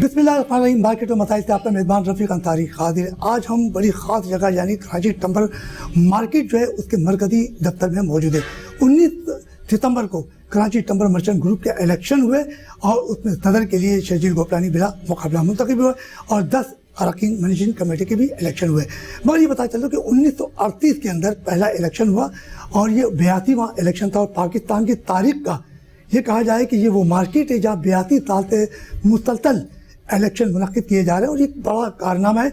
बिस्मिल्लाहिर्रहमानिर्रहीम। मार्केट और मसाइल से आपका मेज़बान रफ़ीक अंसारी हाजिर। आज हम बड़ी ख़ास जगह यानी कराची टिम्बर मार्केट जो है उसके मरकज़ी दफ्तर में मौजूद है। 19 सितंबर को कराची टिम्बर मर्चेंट ग्रुप के इलेक्शन हुए और उसमें सदर के लिए शर्जील गोपलानी बिला मुकाबला मुंतखब हुए और 10 अरकान मैनेजिंग कमेटी के भी इलेक्शन हुए। मगर ये पता चला कि 1938 के अंदर पहला इलेक्शन हुआ और ये 82वां इलेक्शन था और पाकिस्तान की तारीख का ये कहा जाए कि ये वो मार्केट है जहाँ 82 साल से मुसलसल इलेक्शन मुनक़िद किए जा रहे हैं और ये बड़ा कारनामा है।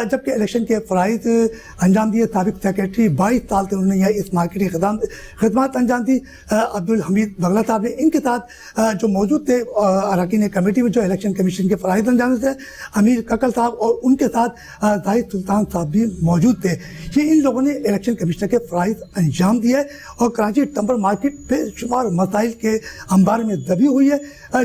जबकि इलेक्शन के फ़राइज़ अंजाम दिए साबिक़ सेक्रेटरी 22 साल से उन्होंने इस मार्केट की खिदमत अंजाम दी अब्दुल हमीद बगला साहब ने। इनके साथ जो मौजूद थे अरकान कमेटी में जो इलेक्शन कमीशन के फ़राइज़ अंजाम थे अमीर ककल साहब और उनके साथ जाहिद सुल्तान साहब भी मौजूद थे। ये इन लोगों ने इलेक्शन कमीशन के फ़राइज़ अंजाम दिए और कराची टिम्बर मार्केट बेशुमार मसाइल के अंबार में दबी हुई है।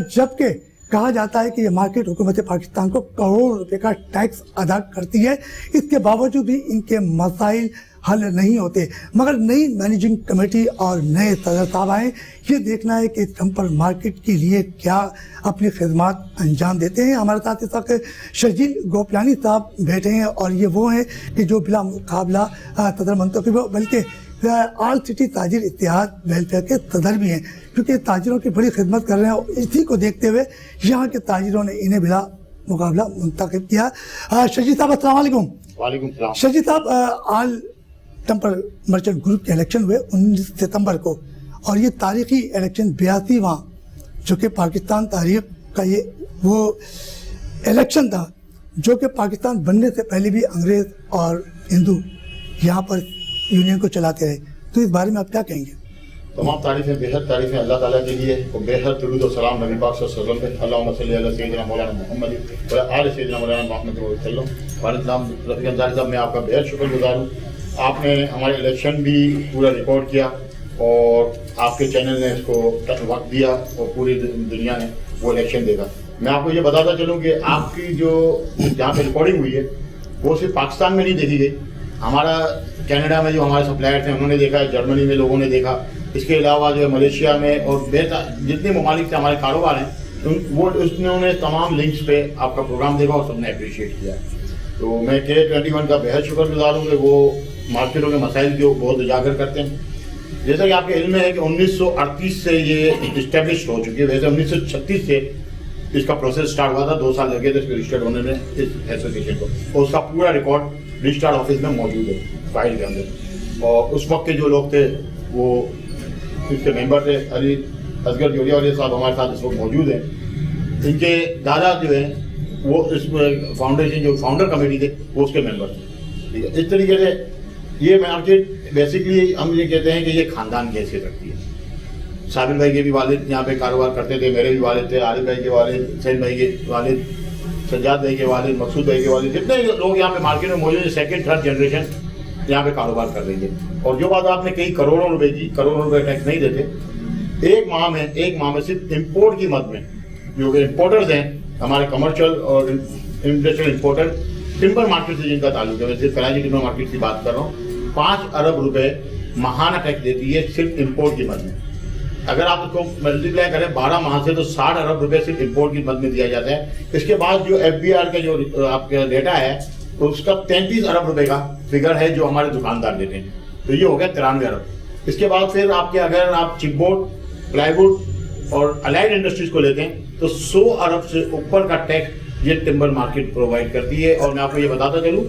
जबकि कहा जाता है कि ये मार्केट हुकूमत पाकिस्तान को करोड़ों रुपए का टैक्स अदा करती है, इसके बावजूद भी इनके मसाइल हल नहीं होते। मगर नई मैनेजिंग कमेटी और नए सदर साहब आए, ये देखना है कि टिम्बर मार्केट के लिए क्या अपनी खिदमत अंजाम देते हैं। हमारे साथ इस वक्त शर्जील गोपलानी साहब बैठे हैं और ये वो हैं कि जो बिला मुकाबला सदर मुंतखब हो, बल्कि ऑल सिटी ताजिर इत्तेहाद वेलफेयर के सदर भी हैं, क्योंकि ताजिरों की बड़ी खिदमत कर रहे हैं और इसी को देखते हुए यहाँ के ताजिरों ने इन्हें बिला मुकाबला मुंतखब किया। शर्जील साहब अस्सलाम वालेकुम। वालेकुम सलाम। शर्जील साहब, ऑल टिम्बर मर्चेंट ग्रुप के इलेक्शन हुए 19 सितंबर को और ये तारीखी इलेक्शन 82वां जो कि पाकिस्तान तारीख का ये वो इलेक्शन था जो कि पाकिस्तान बनने से पहले भी अंग्रेज़ और हिंदू यहाँ पर यूनियन को चलाते रहे। तो इस बारे में आप क्या कहेंगे? तमाम तारीफ़ें बेहद तारीफ़ें अल्लाह ताला के लिए और बेहद दुरूद और सलाम नबी पाक सल्लल्लाहु अलैहि वसल्लम पे। अल्लाहुम्मा सल्ली अला सय्यिदिना मौलाना मुहम्मद व आले सय्यिदिना मौलाना मुहम्मद वसल्लम। वालिद नाम रफ़ीक अंसारी साहब, मैं आपका बेहद शुक्रगुज़ार हूँ। आपने हमारे इलेक्शन भी पूरा रिकॉर्ड किया और आपके चैनल ने इसको वक्त दिया और पूरी दुनिया ने वो इलेक्शन देखा। मैं आपको ये बताता चलूँ कि आपकी जो जहाँ पर रिकॉर्डिंग हुई है वो सिर्फ पाकिस्तान में नहीं देखी गई, हमारा कनाडा में जो हमारे सप्लायर थे उन्होंने देखा, जर्मनी में लोगों ने देखा, इसके अलावा जो है मलेशिया में और जितने ममालिक से हमारे कारोबार हैं वो उन्होंने तमाम लिंक्स पे आपका प्रोग्राम देखा और सबने अप्रिशिएट किया। तो मैं K21 का बेहद शुक्रगुजार हूँ कि वो मार्केटों के मसाइल को बहुत उजागर करते हैं। जैसा कि आपके इल्म में है कि 1938 से ये इस्टेब्लिश हो चुकी है। वैसे 1936 से इसका प्रोसेस स्टार्ट हुआ था, 2 साल लगे थे इसको रजिस्टर्ड होने में इस एसोसिएशन को, और उसका पूरा रिकॉर्ड रजिस्टर्ड ऑफिस में मौजूद है फाइल के अंदर। और उस वक्त के जो लोग थे वो इसके मेंबर थे, अली असगर जोड़िया वाले साहब हमारे साथ इस वक्त मौजूद हैं। इनके दादा जो है वो इस फाउंडेशन जो फाउंडर कमेटी थे वो उसके मेंबर थे। ठीक है, इस तरीके से ये मार्केट बेसिकली हम ये कहते हैं कि ये खानदान की हैसियत रखती है। साबिर भाई के भी वालिद यहाँ पे कारोबार करते थे, मेरे भी वालिद थे, आरिफ भाई के वालिद, सैन भाई के वालिद, सज्जाद भाई के वालिद, मकसूद भाई के वालिद, जितने लोग यहाँ पे मार्केट में मौजूद है, सेकंड थर्ड जनरेशन यहाँ पे कारोबार कर रही है। और जो बात आपने कही करोड़ों रुपए की, करोड़ों रुपए टैक्स नहीं देते। एक माह में सिर्फ इम्पोर्ट की मद में जो कि इम्पोर्टर्स हैं हमारे कमर्शियल और इंडस्ट्रियल इम्पोर्टर टिम्बर मार्केट से जिनका ताल्लुक है, मैं सिर्फ कराची टिम्बर मार्केट की बात कर रहा हूँ, 5 अरब रुपए माहाना टैक्स देती है सिर्फ इम्पोर्ट की मद में। अगर आप उसको मल्टीप्लाई करें 12 माह से तो 60 अरब रुपए सिर्फ इम्पोर्ट की मद में दिया जाता है। इसके बाद जो FBR का जो आपका डेटा है उसका 33 अरब रुपए का फिगर है जो हमारे दुकानदार देते हैं, तो ये हो गया 93 अरब। इसके बाद फिर आपके अगर आप चिपबोर्ड, प्लाईवुड और अलाइड इंडस्ट्रीज को लेते हैं तो 100 अरब से ऊपर का टैक्स ये टिम्बर मार्केट प्रोवाइड करती है। और मैं आपको ये बताता चलूँ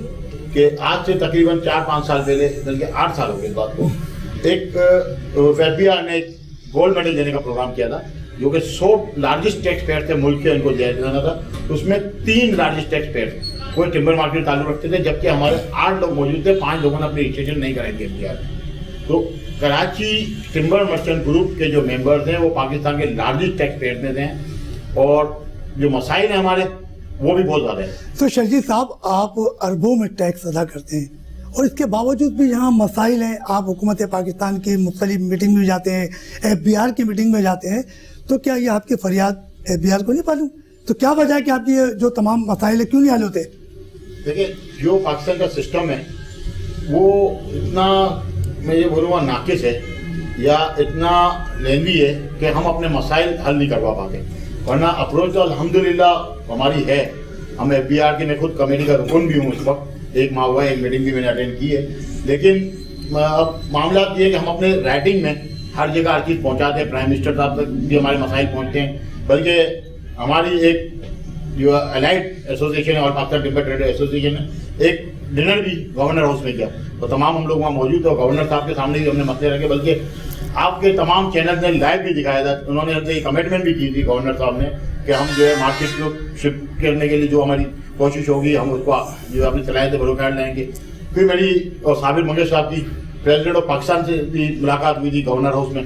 कि आज से तकरीबन 4-5 साल पहले, बल्कि 8 साल हो गए इस बात को, एक FBR ने गोल्ड मेडल देने का प्रोग्राम किया था जो कि 100 लार्जेस्ट टैक्स पेयर थे मुल्क के, उनको दिया जाना था। उसमें 3 लार्जेस्ट टैक्स पेयर कोई टिम्बर मार्केट ताल्लुक रखते थे, जबकि हमारे 8 लोग मौजूद थे, 5 लोगों ने अपनी रजिस्ट्रेशन नहीं कराई थी FBR। तो कराची टिम्बर मर्चेंट ग्रुप के जो मेंबर्स हैं वो पाकिस्तान के लार्जेस्ट टैक्स पेयर में हैं और जो मसाइल हैं हमारे वो भी बहुत ज़्यादा है। तो शर्जील साहब, आप अरबों में टैक्स अदा करते हैं और इसके बावजूद भी यहाँ मसाइल हैं। आप हुकूमत पाकिस्तान की मुख्तलिफ मीटिंग में जाते हैं, FBR की मीटिंग में जाते हैं, तो क्या ये आपकी फरियाद FBR को नहीं मालूम? तो क्या वजह है कि आपकी जो तमाम मसाइल है क्यों नहीं हल होते? देखिए, जो पाकिस्तान का सिस्टम है वो इतना, मैं ये बोलूँगा, नाकिस है या इतना लेंदी है कि हम अपने मसाइल हल नहीं करवा पाते। वरना अप्रोच तो अल्हम्दुलिल्लाह हमारी है। हम FBR की मैं खुद कमेटी का रुकन भी हूँ इस वक्त, 1 माह हुआ है, एक मीटिंग भी मैंने अटेंड की है। लेकिन अब मामला ये है कि हम अपने राइटिंग में हर जगह हर चीज़ पहुँचाते हैं, प्राइम मिनिस्टर साहब तक भी हमारे मसाइल पहुँचते हैं, बल्कि हमारी एक जो अलाइड एसोसिएशन है और पाकिस्तान टिम्बर ट्रेडर एसोसिएशन है, एक डिनर भी गवर्नर हाउस में किया, तो तमाम हम लोग वहाँ मौजूद थे और गवर्नर साहब के सामने भी हमने मसले रखे, बल्कि आपके तमाम चैनल ने लाइव भी दिखाया था। उन्होंने हमसे कमिटमेंट भी की थी गवर्नर साहब ने कि हम जो है मार्केट को शिफ्ट करने के लिए जो हमारी कोशिश होगी हम उसको जो आपने चलाए थे बरोकार लाएंगे। फिर मेरी और साबिर मंगेश साहब की प्रेसिडेंट ऑफ पाकिस्तान से भी मुलाकात हुई थी गवर्नर हाउस में।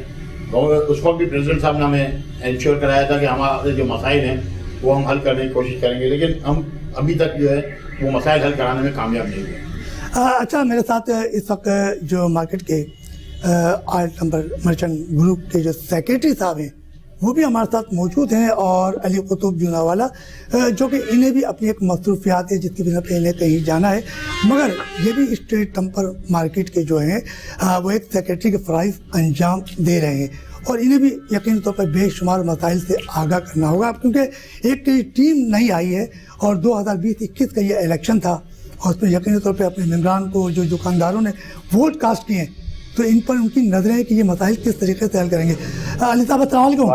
उस वक्त भी प्रेसिडेंट साहब ने हमें इंश्योर कराया था कि हमारे जो मसाइल हैं वो हम हल करने की कोशिश करेंगे, लेकिन हम अभी तक जो है वो मसाइल हल कराने में कामयाब नहीं हुए। अच्छा, मेरे साथ इस वक्त जो मार्केट के 8 नंबर मर्चेंट ग्रुप के जो सेक्रेटरी साहब हैं वो भी हमारे साथ मौजूद हैं, और अली कुतुब जूनावाला जो कि इन्हें भी अपनी एक मसरूफियात है जिसकी वजह से इन्हें कहीं जाना है, मगर ये भी स्ट्रीट टम्पर मार्केट के जो हैं वो एक सेक्रेटरी के फ़राइज़ अंजाम दे रहे हैं, और इन्हें भी यकीनी तौर पर बेशुमार मसाइल से आगाह करना होगा, क्योंकि एक टीम नहीं आई है और 2020-21 का ये इलेक्शन था और उसमें यकीनी तौर पर अपने मेम्बरान को जो दुकानदारों ने वोट कास्ट किए हैं तो इन पर उनकी नज़रें हैं कि ये मसाइल किस तरीके से हल करेंगे। अली साहब अस्सलाम वालेकुम।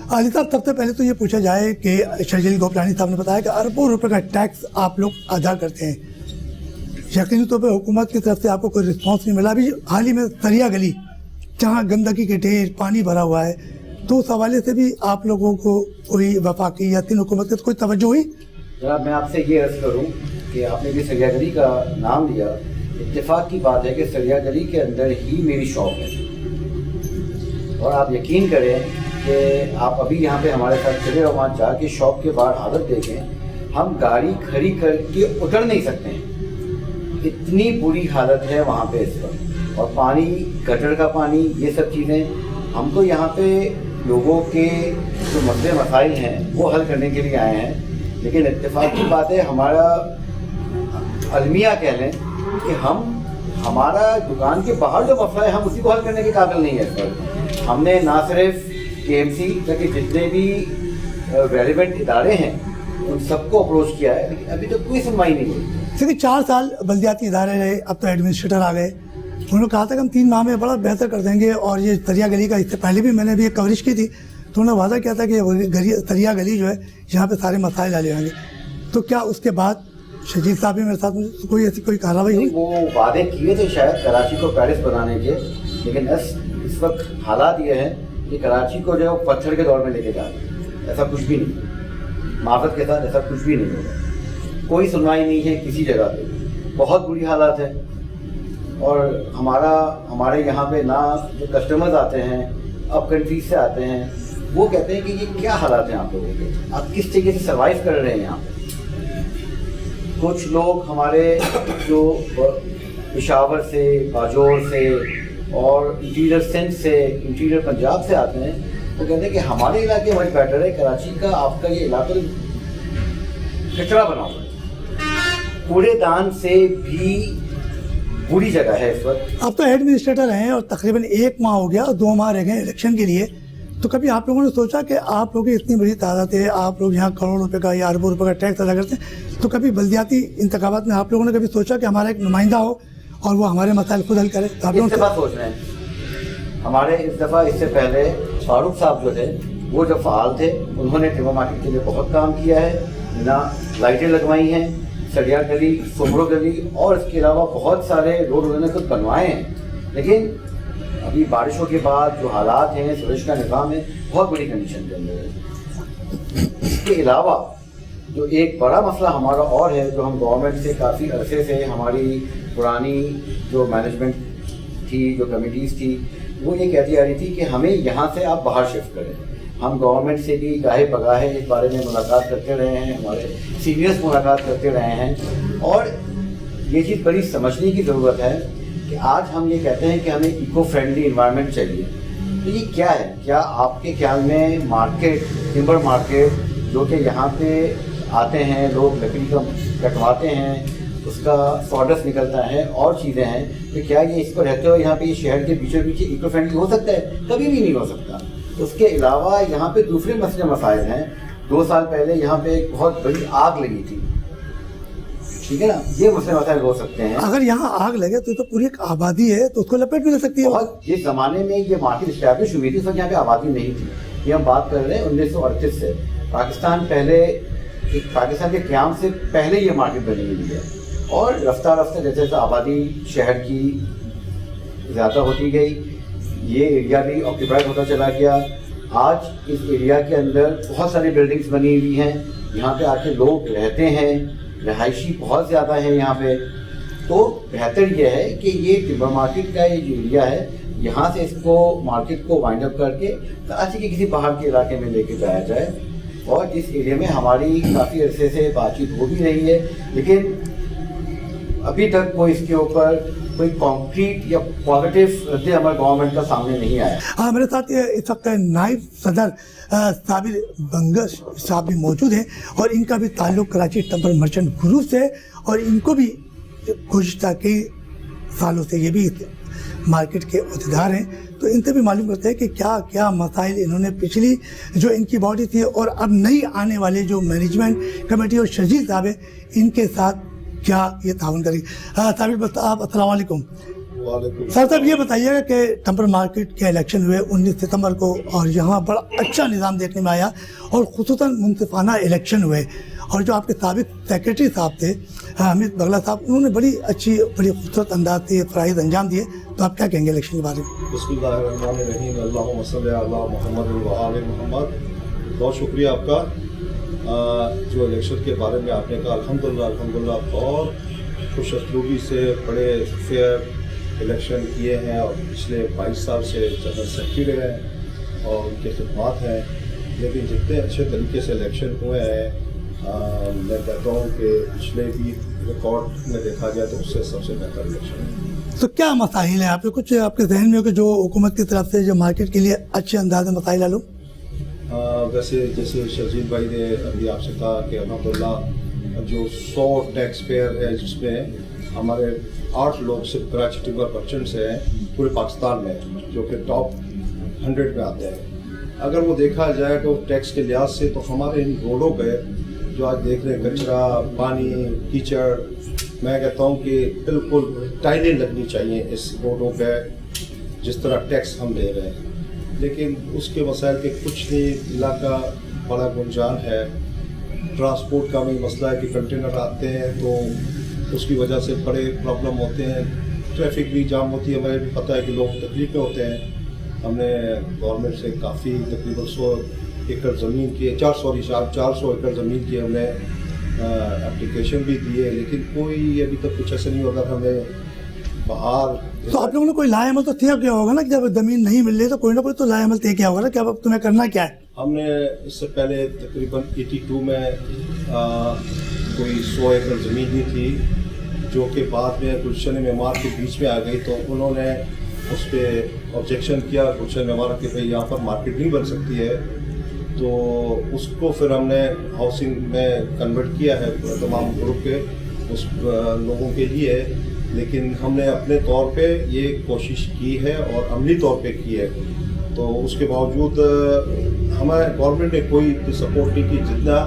अली साहब, सबसे पहले तो ये पूछा जाए कि शर्जील गोपलानी साहब ने बताया कि अरबों रुपए का टैक्स आप लोग अदा करते हैं, यकीनी तौर पर हुकूमत की तरफ से आपको कोई रिस्पॉन्स नहीं मिला। अभी हाल ही में सरिया गली जहाँ गंदगी के ढेर, पानी भरा हुआ है, तो उस हवाले से भी आप लोगों को कोई वफाकी या तीन हुकूमत से कोई तवज्जो हुई? जनाब, मैं आपसे ये अर्ज़ करूँ कि आपने भी सरिया गली का नाम लिया, इत्तेफाक की बात है कि सरिया गली के अंदर ही मेरी शॉप है, और आप यकीन करें कि आप अभी यहाँ पे हमारे साथ चले और वहाँ जाके शॉप के बाहर हालत देखें, हम गाड़ी खड़ी करके उतर नहीं सकते हैं, इतनी बुरी हालत है वहाँ पे इस वक्त। और पानी, गटर का पानी, ये सब चीज़ें, हम तो यहाँ पे लोगों के जो मसले मसाइल हैं वो हल करने के लिए आए हैं, लेकिन इत्तेफाक की बात है हमारा अलमिया कह लें कि हमारा दुकान के बाहर जो मसला है हम उसी को हल करने के काबिल नहीं है इस वक्त। हमने ना सिर्फ KMC तक जितने भी रेलिवेंट इदारे हैं उन सबको अप्रोच किया है, लेकिन अभी तक कोई सुनवाई नहीं हुई। देखिए, 4 साल बल्दियाती इदारे रहे, अब तो एडमिनिस्ट्रेटर आ गए, उन्होंने कहा था कि हम 3 माह में बड़ा बेहतर कर देंगे, और ये सरिया गली का इससे पहले भी मैंने भी एक कवरेज की थी तो उन्होंने वादा किया था कि सरिया गली जो है यहाँ पे सारे मसाइल हल होंगे। तो क्या उसके बाद शजीद साहब भी मेरे साथ कोई ऐसी कोई कार्रवाई हुई? वो वादे किए थे शायद कराची को पेरिस बनाने के, लेकिन इस वक्त हालात ये हैं कि कराची को जो है वो पत्थर के दौर में लेके जा रहे हैं। ऐसा कुछ भी नहीं, माफ़त के साथ ऐसा कुछ भी नहीं होगा, कोई सुनवाई नहीं है किसी जगह पे, बहुत बुरी हालात है। और हमारे यहाँ पे ना जो कस्टमर्स आते हैं अब कंट्रीज से आते हैं, वो कहते हैं कि ये क्या हालात हैं आप लोगों के, आप किस तरीके से सर्वाइव कर रहे हैं यहाँ पे। कुछ लोग हमारे जो पेशावर से, बाजोर से और इंटीरियर सिंध से, इंटीरियर पंजाब से आते हैं, वो कहते हैं कि हमारे इलाके मच बेटर है, कराची का आपका ये इलाका कचरा बना हुआ है, कूड़ेदान से भी बुरी जगह है इस वक्त। अब तो एडमिनिस्ट्रेटर हैं और तकरीबन 1 माह हो गया और 2 माह रह गए इलेक्शन के लिए, तो कभी आप लोगों ने सोचा कि आप लोगों की इतनी बड़ी तादाद है, आप लोग यहाँ करोड़ों रुपए का या अरबों रुपए का टैक्स अदा करते हैं, तो कभी बल्दियाती इंतखाबात में आप लोगों ने कभी सोचा कि हमारा एक नुमाइंदा हो और वो हमारे मसाइल खुद हल करे? तो आप लोग सोच रहे हैं। हमारे इस दफ़ा इससे पहले फारूक साहब जो थे वो जो फ़ाल थे, उन्होंने टिम्बर मार्केट के लिए बहुत काम किया है, ना लाइटें लगवाई हैं, सरिया गली, सुमरो गली और इसके अलावा बहुत सारे रोड उन्होंने खुद बनवाए हैं। लेकिन अभी बारिशों के बाद जो हालात हैं, सूरज का निज़ाम है, बहुत बुरी कंडीशन के अंदर है। इसके अलावा जो एक बड़ा मसला हमारा और है, जो हम गवर्नमेंट से काफ़ी अरसे से, हमारी पुरानी जो मैनेजमेंट थी, जो कमिटीज़ थी, वो ये कहती आ रही थी कि हमें यहाँ से आप बाहर शिफ्ट करें। हम गवर्नमेंट से भी गाहे बगाहे इस बारे में मुलाकात करते रहे हैं, हमारे सीनियर्स मुलाकात करते रहे हैं, और ये चीज़ बड़ी समझने की ज़रूरत है कि आज हम ये कहते हैं कि हमें इको फ्रेंडली इन्वायरमेंट चाहिए, तो ये क्या है? क्या आपके ख्याल में मार्केट, टिम्बर मार्केट जो कि यहाँ पे आते हैं लोग, लकड़ी का कटवाते हैं, उसका सॉडस्ट निकलता है और चीज़ें हैं, तो क्या ये इसको रहते हुए यहाँ पे ये शहर के बीचों बीच इको फ्रेंडली हो सकता है? कभी भी नहीं हो सकता। اس کے علاوہ یہاں پہ دوسرے مسئلے مسائل ہیں. 2 سال پہلے یہاں پہ ایک بہت بڑی آگ لگی تھی, ٹھیک ہے نا, یہ مسئلے مسائل ہو سکتے ہیں. اگر یہاں آگ لگے تو پوری ایک آبادی ہے تو اس کو لپیٹ بھی لے سکتی ہے. بہت جس زمانے میں یہ مارکیٹ اسٹیبلش ہوئی تھی اس وقت یہاں پہ آبادی نہیں تھی. یہ ہم بات کر رہے ہیں 1938 سے. پاکستان کے قیام سے پہلے یہ مارکیٹ بنی ہوئی ہے, اور رفتہ رفتہ جیسے جیسے آبادی شہر کی زیادہ ہوتی گئی, یہ ایریا بھی آکوپائڈ ہوتا چلا گیا. آج اس ایریا کے اندر بہت ساری بلڈنگز بنی ہوئی ہیں, یہاں پہ آ کے لوگ رہتے ہیں, رہائشی بہت زیادہ ہیں یہاں پہ. تو بہتر یہ ہے کہ یہ ٹمبر مارکیٹ کا یہ جو ایریا ہے یہاں سے اس کو مارکیٹ کو وائنڈ اپ کر کے کراچی کے کسی باہر کے علاقے میں لے کے جایا جائے. اور جس ایریا میں ہماری کافی عرصے سے بات چیت ہو بھی رہی ہے, لیکن ابھی تک کوئی اس کے اوپر کوئی کانکریٹ یا پازیٹیو رد عمل گورنمنٹ کا سامنے نہیں آیا. ہاں, میرے ساتھ اس وقت نائب صدر صابر بنگش صاحب بھی موجود ہیں, اور ان کا بھی تعلق کراچی ٹمبر مرچنٹ گروپ سے, اور ان کو بھی گزشتہ کئی سالوں سے یہ بھی مارکیٹ کے عہدیدار ہیں. تو ان سے بھی معلوم کرتے ہیں کہ کیا کیا مسائل انہوں نے پچھلی جو ان کی باڈی تھی اور اب نئی آنے والے جو مینجمنٹ کمیٹی اور شرجیل صاحب ہیں ان کے ساتھ کیا یہ تعاون کریں. صابر صاحب السلام علیکم. سر صاحب یہ بتائیے گا کہ ٹمبر مارکیٹ کے الیکشن ہوئے 19 ستمبر کو, اور یہاں بڑا اچھا نظام دیکھنے میں آیا, اور خصوصاً منصفانہ الیکشن ہوئے, اور جو آپ کے سابق سیکریٹری صاحب تھے حمید بغلا صاحب, انہوں نے بڑی اچھی بڑی خوبصورت انداز سے فرائض انجام دیے. تو آپ کیا کہیں گے الیکشن کے بارے میں؟ بسم اللہ الرحمن الرحیم. اللہم صلی علی محمد و آل محمد. بہت شکریہ آپ کا. جو الیکشن کے بارے میں آپ نے کہا, الحمدللہ بہت خوش اسلوبی سے بڑے فیئر الیکشن کیے ہیں, اور پچھلے 22 سال سے جنرل سیکرٹری رہے ہیں اور ان کے خدمات ہیں. لیکن جتنے اچھے طریقے سے الیکشن ہوئے ہیں, میں کہتا ہوں کہ پچھلے بھی ریکارڈ میں دیکھا جائے تو اس سے سب سے بہتر الیکشن ہے. تو کیا مسائل ہیں آپ کے, کچھ آپ کے ذہن میں ہو کہ جو حکومت کی طرف سے جو مارکیٹ کے لیے اچھے انداز میں مسائل حل ہو؟ ویسے جیسے شرجیل بھائی نے ابھی آپ سے کہا کہ الحمدللہ جو 100 ٹیکس پیئر ہے, جس میں ہمارے 8 لوگ صرف کراچی ٹمبر مرچنٹ سے ہیں پورے پاکستان میں, جو کہ ٹاپ 100 میں آتے ہیں. اگر وہ دیکھا جائے تو ٹیکس کے لحاظ سے تو ہمارے ان روڈوں پہ جو آج دیکھ رہے ہیں کچرا, پانی, کیچڑ, میں کہتا ہوں کہ بالکل ٹائلیں لگنی چاہیے اس روڈوں پہ جس طرح ٹیکس ہم لے رہے ہیں. لیکن اس کے مسائل کے کچھ نہیں, علاقہ بڑا گنجان ہے. ٹرانسپورٹ کا بھی مسئلہ ہے کہ کنٹینر آتے ہیں تو اس کی وجہ سے بڑے پرابلم ہوتے ہیں. ٹریفک بھی جام ہوتی ہے, ہمیں بھی پتہ ہے کہ لوگ تکلیف میں ہوتے ہیں. ہم نے گورنمنٹ سے کافی تقریباً 100 ایکڑ زمین کی 400 ایکڑ زمین کی ہم نے اپلیکیشن بھی دی ہے, لیکن کوئی ابھی تک کچھ ایسا نہیں ہوگا. ہمیں باہر تو آپ لوگوں نے کوئی لائے عمل تو طے کیا ہوگا نا, کہ جب زمین نہیں مل رہی تو کوئی نہ کوئی تو لائے عمل طے کیا ہوگا نا کہ اب تمہیں کرنا کیا ہے؟ ہم نے اس سے پہلے تقریباً 82 میں کوئی 100 ایکڑ زمین دی تھی, جو کہ بعد میں گلشن معمار کے بیچ میں آ گئی. تو انہوں نے اس پہ آبجیکشن کیا گلشن معمار کہ بھائی یہاں پر مارکیٹ نہیں بن سکتی ہے. تو اس کو پھر ہم نے ہاؤسنگ میں کنورٹ کیا ہے تمام گروپ کے اس لوگوں کے لیے. لیکن ہم نے اپنے طور پہ یہ کوشش کی ہے اور عملی طور پہ کی ہے. تو اس کے باوجود ہمارے گورنمنٹ نے کوئی سپورٹ نہیں کی. جتنا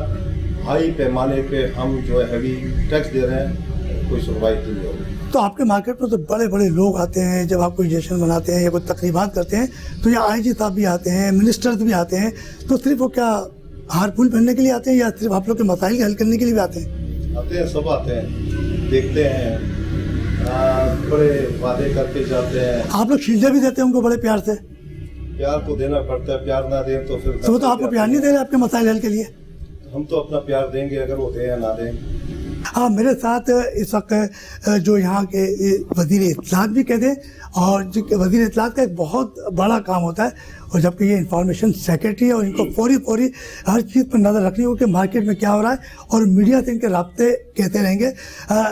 ہائی پیمانے پہ ہم جو ہے ہیوی ٹیکس دے رہے ہیں, کوئی سنوائی نہیں ہو رہی. تو آپ کے مارکیٹ میں تو بڑے بڑے لوگ آتے ہیں, جب آپ کوئی جشن مناتے ہیں یا کوئی تقریبات کرتے ہیں تو یہ آئی جی صاحب بھی آتے ہیں, منسٹرز بھی آتے ہیں. تو صرف وہ کیا ہار پھول پہننے کے لیے آتے ہیں یا صرف آپ لوگ کے مسائل کے حل کرنے کے لیے بھی آتے ہیں؟ آتے ہیں, سب آتے ہیں, دیکھتے ہیں, بڑے وعدے کر کے جاتے ہیں. آپ لوگ شیلڈیں بھی دیتے ہیں ان کو بڑے پیار سے؟ پیار تو دینا پڑتا ہے, پیار نہ دیں تو پھر تو آپ کو پیار نہیں دے رہے آپ کے مسائل حل کے لیے؟ ہم تو اپنا پیار دیں گے اگر وہ دیں یا نہ دیں. ہاں, میرے ساتھ اس وقت جو یہاں کے وزیر اطلاعات بھی کہتے ہیں, اور وزیر اطلاعات کا ایک بہت بڑا کام ہوتا ہے, اور جبکہ یہ انفارمیشن سیکرٹری ہے اور ان کو فوری ہر چیز پر نظر رکھنی ہو کہ مارکیٹ میں کیا ہو رہا ہے, اور میڈیا سے ان کے رابطے کہتے رہیں گے.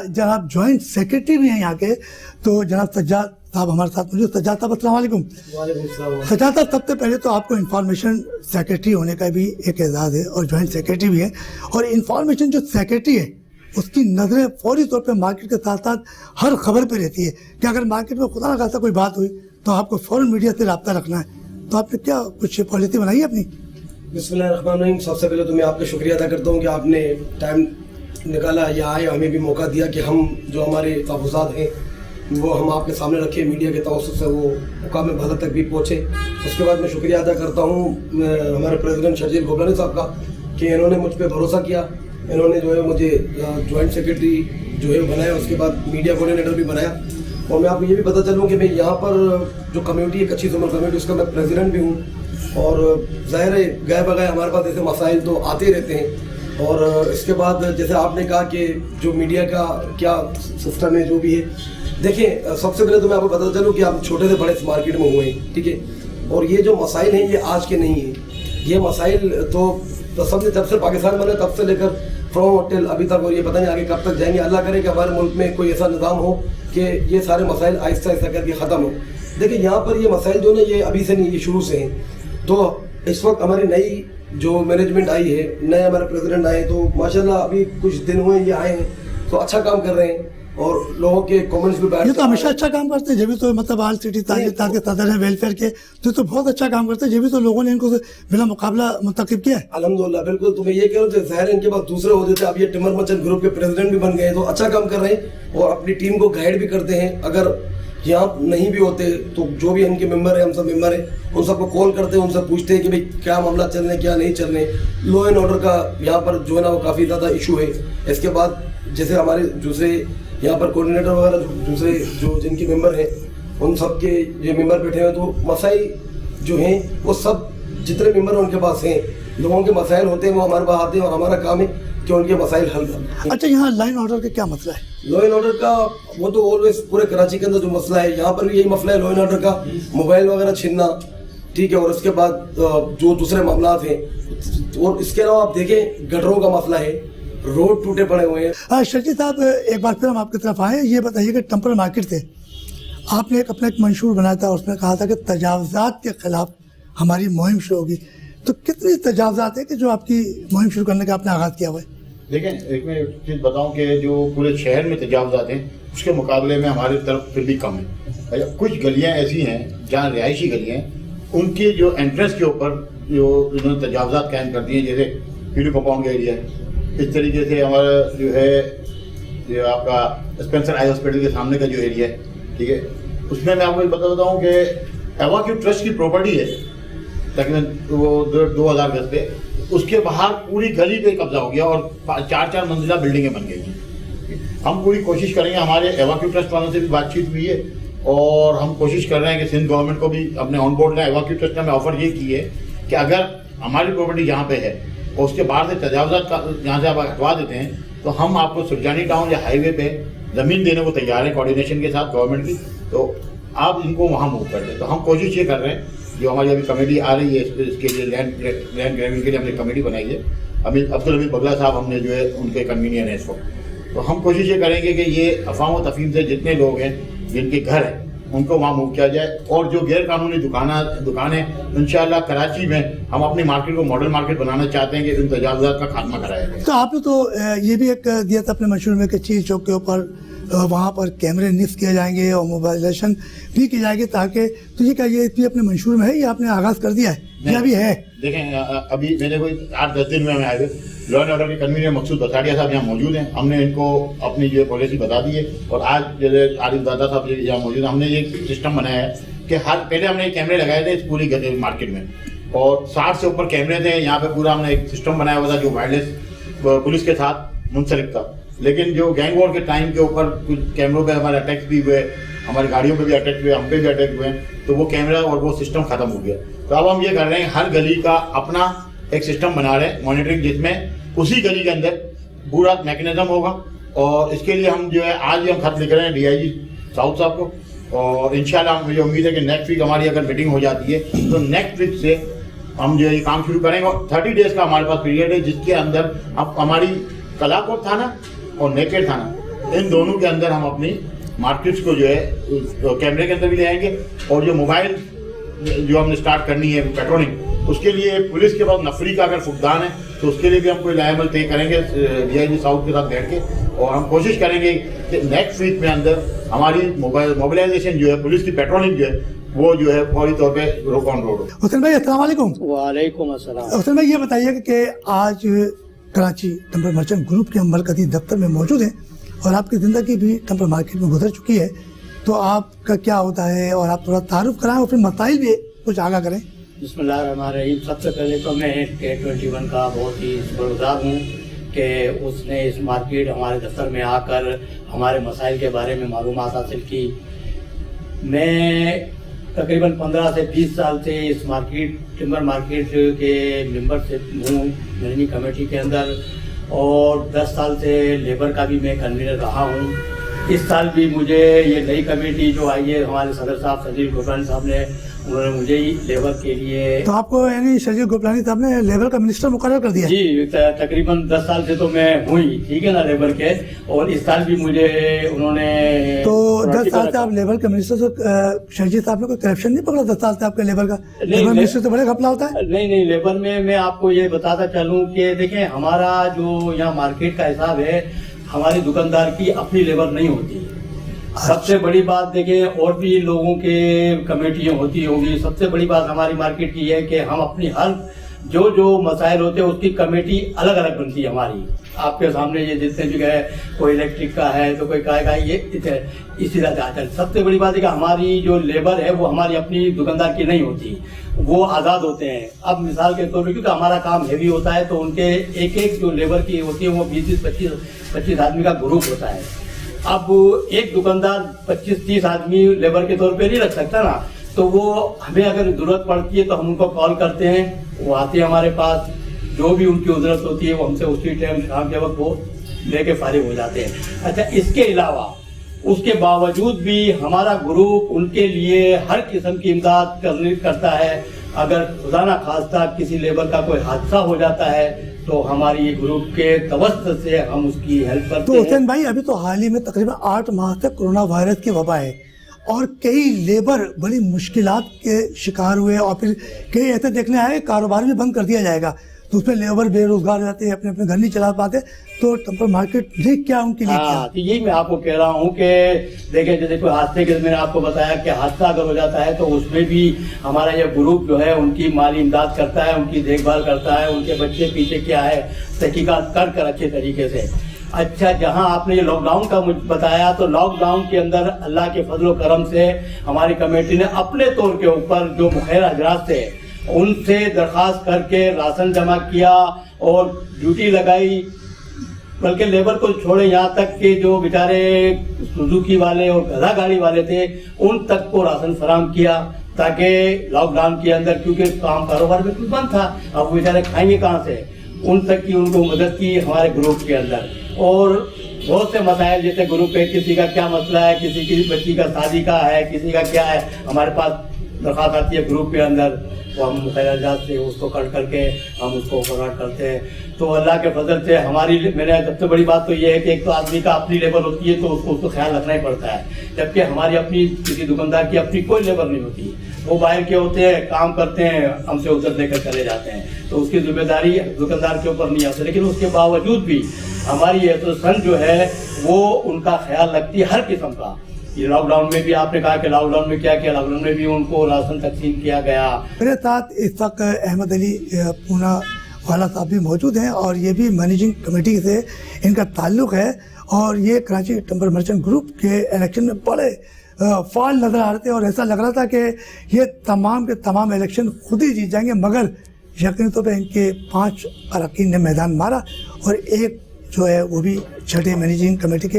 جناب جوائنٹ سیکرٹری بھی ہیں یہاں کے, تو جناب سجاد صاحب ہمارے ساتھ موجود. سجاد صاحب السلام علیکم. سجاد صاحب, سب سے پہلے تو آپ کو انفارمیشن سیکرٹری ہونے کا بھی ایک اعزاز ہے اور جوائنٹ سیکرٹری بھی ہے, اور انفارمیشن جو سیکرٹری ہے اس کی نظریں فوری طور پہ مارکیٹ کے ساتھ ساتھ ہر خبر پہ رہتی ہے کہ اگر مارکیٹ میں خدا نہ خاصا کوئی بات ہوئی تو آپ کو فوراً میڈیا سے رابطہ رکھنا ہے. तो आपने क्या कुछ पॉलिसी बनाई है अपनी? बिस्मिल्लाहिर्रहमानिर्रहीम। सबसे पहले तो मैं आपका शुक्रिया अदा करता हूँ कि आपने टाइम निकाला या आए, हमें भी मौका दिया कि हम जो हमारे तहफ़्फ़ुज़ात हैं वो हम आपके सामने रखें, मीडिया के तवस्सुत से वो मुकाम भला तक भी पहुँचे। उसके बाद मैं शुक्रिया अदा करता हूँ हमारे प्रेसिडेंट शर्जील गोबलानी साहब का कि इन्होंने मुझ पर भरोसा किया, इन्होंने जो है मुझे जॉइंट सेक्रेटरी जो है बनाया, उसके बाद मीडिया कोऑर्डिनेटर भी बनाया। और मैं आपको ये भी पता चलूँ कि मैं यहाँ पर जो कम्युनिटी है, कच्ची जुमर कम्युनिटी, उसका मैं प्रेसिडेंट भी हूँ। और ज़ाहिर है गए बगैर हमारे पास ऐसे मसाइल तो आते ही रहते हैं। और इसके बाद जैसे आपने कहा कि जो मीडिया का क्या सिस्टम है, जो भी है, देखिए सबसे पहले तो मैं आपको पता चलूँ कि आप छोटे से बड़े मार्केट में हुए हैं, ठीक है। और ये जो मसाइल हैं ये आज के नहीं है, ये मसाइल तो समझे जब से पाकिस्तान बना तब से लेकर फ्रॉम टिल अभी तक, और ये पता नहीं आगे कब तक जाएंगे। अल्लाह करे कि हमारे मुल्क में कोई ऐसा निज़ाम हो कि ये सारे मसाइल आहिस्ता आहिस्ता करके ख़त्म हो। देखिए यहाँ पर ये मसाइल जो ना ये अभी से नहीं, ये शुरू से हैं। तो इस वक्त हमारी नई जो मैनेजमेंट आई है, नए हमारे प्रेसिडेंट आए, तो माशाल्लाह अभी कुछ दिन हुए ये आए हैं तो अच्छा काम कर रहे हैं और लोगों के कमेंट्स भी बैठ, ये तो हमेशा अच्छा काम करते हैं, जब भी तो मतलब आल सिटी ताकि सदर है वेलफेयर के, तो बहुत अच्छा काम करते हैं, जब भी तो लोगों ने इनको बिना मुकाबला मुंतखब किया है। अल्हम्दुलिल्लाह, बिल्कुल। तो मैं ये कह रहा हूँ ज़ाहिर इनके पास दूसरे होते थे, अब ये टिमर मर्चेंट ग्रुप के प्रेसिडेंट भी बन गए, तो अच्छा काम कर रहे हैं और अपनी टीम को गाइड भी करते हैं। अगर यहाँ नहीं भी होते तो जो भी इनके मेंबर है, हम सब मेंबर हैं, उन सबको कॉल करते हैं, उनसे पूछते हैं कि भाई क्या मामला चल रहे, क्या नहीं चल रहे। लॉ एंड ऑर्डर का यहाँ पर जो है ना वो काफ़ी ज़्यादा इशू है। इसके बाद जैसे हमारे दूसरे यहाँ पर कोऑर्डिनेटर वगैरह दूसरे जो जिनके मेंबर हैं, उन सब के ये मेंबर बैठे हैं, तो मसाइल जो हैं वो सब जितने मेंबर हैं उनके पास हैं, लोगों के मसाइल होते हैं वो हमारे पास आते हैं और हमारा काम है कि उनके मसाइल हल करना। अच्छा, यहाँ लाइन ऑर्डर का क्या मसला है? लॉ एंड ऑर्डर का वो तो ऑलवेज पूरे कराची के अंदर जो मसला है, यहाँ पर भी यही मसला है लॉ एंड ऑर्डर का, मोबाइल वगैरह छीनना, ठीक है। और उसके बाद जो दूसरे मामला हैं, और इसके अलावा आप देखें गटरों का मसला है, रोड टूटे पड़े हुए हैं। शर्जील साहब, एक बार फिर हम आपकी तरफ आए, ये बताइए कि टेम्पल मार्केट थे, आपने एक अपना एक मंशूर बनाया था, उसमें कहा था कि तजावज़ात के खिलाफ हमारी मुहिम शुरू होगी, तो कितनी तजावज़ात है कि जो आपकी मुहिम शुरू करने का आपने आगाज़ किया हुआ है? देखें, एक मैं चीज़ बताऊं कि जो पूरे शहर में तजावज़ात हैं उसके मुकाबले में हमारी तरफ फिर भी कम है। कुछ गलियां ऐसी हैं जहां रिहायशी गलियां हैं, उनके जो एंट्रेंस के ऊपर जो उन्होंने तजावज़ात कायम कर दिए, जैसे पीलू कंपाउंड का एरिया है, इस तरीके से हमारा जो है जो आपका स्पेंसर आई हॉस्पिटल के सामने का जो एरिया है, ठीक है, उसमें मैं आपको बताता हूँ कि एवाक्यू ट्रस्ट की प्रॉपर्टी है तकरीबन वो 2000 गज पे, उसके बाहर पूरी गली पे कब्जा हो गया और 4-4 मंजिला बिल्डिंगें बन गई। हम पूरी कोशिश करेंगे, हमारे एवाक्यू ट्रस्ट वालों से भी बातचीत हुई है और हम कोशिश कर रहे हैं कि सिंध गवर्नमेंट को भी अपने ऑन बोर्ड लें। एवाक्यू ट्रस्ट ने हमें ऑफर ये की है कि अगर हमारी प्रॉपर्टी यहाँ पे है और उसके बाहर से तजावज़ात का यहाँ से आप हटवा देते हैं तो हम आपको सुरजानी टाउन या हाईवे पे ज़मीन देने को तैयार हैं कोऑर्डिनेशन के साथ गवर्नमेंट की, तो आप इनको वहाँ मूव कर दें। तो हम कोशिश ये कर रहे हैं, जो हमारी अभी कमेटी आ रही है इसके लिए लैंड ग्रैबिंग के लिए हमने कमेटी बनाई है, अभी अब्दुल हमीद बगला साहब हमने जो है उनके कन्वीनियर हैं इस वक्त। तो हम कोशिश ये करेंगे कि ये अफवाह व तफहीम से जितने लोग हैं जिनके घर हैं उनको वहाँ मूव किया जाए, और जो गैर कानूनी दुकानें इंशाअल्लाह कराची में हम अपनी मार्केट को मॉडल मार्केट बनाना चाहते हैं कि इन तजावज़ात का खात्मा कराया जाए। तो आपने तो ये भी एक दिया था अपने मंशूर में कि चीज़ चौक के ऊपर वहाँ पर कैमरे निस्फ किए जाएंगे और मोबाइलेशन भी की जाएगी, ताकि तो ये क्या ये भी अपने मंशूर में है या आपने आगाज़ कर दिया है या भी है? देखें, अभी मैंने कोई 8-10 दिन में हमें आए हुए लॉ एंड ऑर्डर के कन्वीनर मकसूद बसाड़िया साहब यहाँ मौजूद हैं, हमने इनको अपनी जो पॉलिसी बता दी है और आज जैसे आरिफ दादा साहब यहाँ मौजूद हैं, हमने ये सिस्टम बनाया है कि पहले हमने कैमरे लगाए थे इस पूरी मार्केट में और 60 से ऊपर कैमरे थे यहाँ पे, पूरा हमने एक सिस्टम बनाया हुआ था जो वायरलेस पुलिस के साथ मुंसलिक था। लेकिन जो गैंग वॉर के टाइम के ऊपर कुछ कैमरों पे हमारे अटैक्स भी हुए, हमारी गाड़ियों पे भी अटैक हुए, हम पे भी अटैक हुए, तो वो कैमरा और वो सिस्टम खत्म हो गया। तो अब हम ये कर रहे हैं, हर गली का अपना एक सिस्टम बना रहे हैं मॉनिटरिंग, जिसमें उसी गली के अंदर पूरा मैकेनिज्म होगा। और इसके लिए हम जो है आज ही हम खत लिख रहे हैं DIG साउथ साहब को, और इंशाल्लाह मुझे उम्मीद है कि नेक्स्ट वीक हमारी अगर मीटिंग हो जाती है तो नेक्स्ट वीक से हम जो है ये काम शुरू करेंगे। और 30 डेज का हमारे पास पीरियड है जिसके अंदर अब हमारी कलाकोट थाना और नेकेड थाना, इन दोनों के अंदर हम अपनी मार्केट्स को जो है कैमरे के अंदर भी ले आएंगे। और जो मोबाइल जो हमने स्टार्ट करनी है पेट्रोलिंग, उसके लिए पुलिस के पास नफरी का अगर फुकदान है तो उसके लिए भी हम कोई लायबल तय करेंगे DIG साउथ के साथ बैठ के, और हम कोशिश करेंगे कि नेक्स्ट वीक में अंदर हमारी मोबाइलाइजेशन जो है, पुलिस की पेट्रोलिंग जो है वो जो है फौरी तौर पे रोक ऑन रोड हो। हुसैन भाई अस्सलाम वालेकुम। वालेकुम अस्सलाम। हुसैन भाई ये बताइए कि आज कराची टेम्पर मर्चेंट ग्रुप के मरकजी दफ्तर में मौजूद हैं और आपकी ज़िंदगी भी टेम्पर मार्केट में गुजर चुकी है, तो आपका क्या होता है और आप थोड़ा तारुफ कराएं और फिर मसाइल भी कुछ आगाह करें। बिस्मिल्लाहिर्रहमानिर्रहीम। सबसे पहले तो मैं K21 का बहुत ही शुक्रगुज़ार हूँ कि उसने इस मार्केट हमारे दफ्तर में आकर हमारे मसाइल के बारे में मालूमात हासिल की। मैं तकरीबन 15 से 20 साल से इस मार्केट टिम्बर मार्केट के मेंबर से हूँ मैनेजिंग कमेटी के अंदर, और 10 साल से लेबर का भी मैं कन्वीनर रहा हूँ। इस साल भी मुझे ये नई कमेटी जो आई है हमारे सदर साहब शजील गोपलानी साहब ने, उन्होंने मुझे ही लेबर के लिए तो आपको यानी शजील गोपलानी साहब ने लेबर का मिनिस्टर मुकर्रर कर दिया। जी तकरीबन 10 साल से तो मैं हुई, ठीक है ना, लेबर के, और इस साल भी मुझे उन्होंने तो 10 साल से आप लेबर के मिनिस्टर से शजील साहब ने कोई करप्शन नहीं पकड़ा? 10 साल से आपके लेबर का लेबर मिनिस्टर तो बड़े घपला होता है। नहीं, लेबर में मैं आपको ये बताता चलूं कि देखें हमारा जो यहाँ मार्केट का हिसाब है, हमारी दुकानदार की अपनी लेबर नहीं होती। सबसे बड़ी बात देखें, और भी लोगों के कमेटियां होती होंगी, सबसे बड़ी बात हमारी मार्केट की है कि हम अपनी हर जो मसाइल होते हैं उसकी कमेटी अलग अलग बनती है हमारी। आपके सामने ये जितने भी है, कोई इलेक्ट्रिक का है तो कोई काय का, ये इसी तरह आता है। सबसे बड़ी बात है कि हमारी जो लेबर है वो हमारी अपनी दुकानदार की नहीं होती, वो आज़ाद होते हैं। अब मिसाल के तौर पर क्योंकि हमारा काम हैवी होता है तो उनके एक जो लेबर की होती है वो 20-25 आदमी का ग्रुप होता है। अब एक दुकानदार 25-30 आदमी लेबर के तौर पे नहीं रख सकता ना, तो वो हमें अगर जरूरत पड़ती है तो हम उनको कॉल करते हैं, वो आते हैं हमारे पास, जो भी उनकी जरूरत होती है वो हमसे उसी टाइम शाम के वक्त वो लेके फारिग हो जाते हैं। अच्छा, इसके अलावा उसके बावजूद भी हमारा ग्रुप उनके लिए हर किस्म की इमदाद करता है। अगर खुदा ना खास्ता किसी लेबर का कोई हादसा हो जाता है तो हमारी ग्रुप के तवस्त से हम उसकी हेल्प करते तो हैं। हुसैन भाई अभी तो हाल ही में तकरीबन 8 माह तक कोरोना वायरस की वबा है और कई लेबर बड़ी मुश्किलात के शिकार हुए और फिर कई ऐसे देखने आए कारोबार भी बंद कर दिया जाएगा, तो उसमें लेबर बेरोजगार रहते हैं, अपने घर नहीं चला पाते, तो टेम्पर मार्केट ने क्या उनके लिए किया? तो यही मैं आपको कह रहा हूँ कि देखिए जैसे कोई हादसे के, मैंने आपको बताया कि हादसा अगर हो जाता है तो उसमें भी हमारा ये ग्रुप जो है उनकी माली इमदाद करता है, उनकी देखभाल करता है, उनके बच्चे पीछे क्या है तहकीकात कर अच्छे तरीके से। अच्छा, जहां आपने ये लॉकडाउन का मुझे बताया, तो लॉकडाउन के अंदर अल्लाह के फजल करम से हमारी कमेटी ने अपने तौर के ऊपर जो मुखैर हजरात थे उनसे दरख्वास्त करके राशन जमा किया और ड्यूटी लगाई, बल्कि लेबर को छोड़े यहाँ तक कि जो बेचारे सुजुकी वाले और गधा गाड़ी वाले थे उन तक को राशन फराहम किया, ताकि लॉकडाउन के अंदर क्योंकि काम कारोबार बिल्कुल बंद था, अब वो बेचारे खाएंगे कहाँ से, उन तक की उनको मदद की हमारे ग्रुप के अंदर। और बहुत से मसाइल जैसे ग्रुप पे किसी का क्या मसला है, किसी की बच्ची का शादी का है, किसी का क्या है, हमारे पास दरख्वास्त आती है ग्रुप के अंदर, तो हम मुखैराजात से उसको कट करके हम उसको फॉरवर्ड करते हैं। तो अल्लाह के फजल से हमारी, मैंने सबसे बड़ी बात तो ये है कि एक तो आदमी का अपनी लेबर होती है तो उसको ख्याल रखना ही पड़ता है, जबकि हमारी अपनी किसी दुकानदार की अपनी कोई लेबर नहीं होती, वो बाहर के होते हैं, काम करते हैं, हमसे उधर देकर चले जाते हैं, तो उसकी जिम्मेदारी दुकानदार के ऊपर नहीं आती। लेकिन उसके बावजूद भी हमारी एसोसिएशन जो है वो उनका ख्याल रखती है हर किस्म का। ये लॉकडाउन में भी आपने कहा कि लॉकडाउन में क्या किया, लॉकडाउन में भी उनको राशन तकसीम किया गया। मेरे साथ इस वक्त अहमद अली पूना वाला साहब भी मौजूद हैं और ये भी मैनेजिंग कमेटी से इनका ताल्लुक़ है और ये कराची टेम्पर मर्चेंट ग्रुप के इलेक्शन में बड़े फाल नज़र आ रहे थे और ऐसा लग रहा था कि ये तमाम के तमाम इलेक्शन खुद ही जीत जाएंगे, मगर यकीनी तौर पर इनके 5 अरकान ने मैदान मारा और एक जो है वो भी छठे मैनेजिंग कमेटी के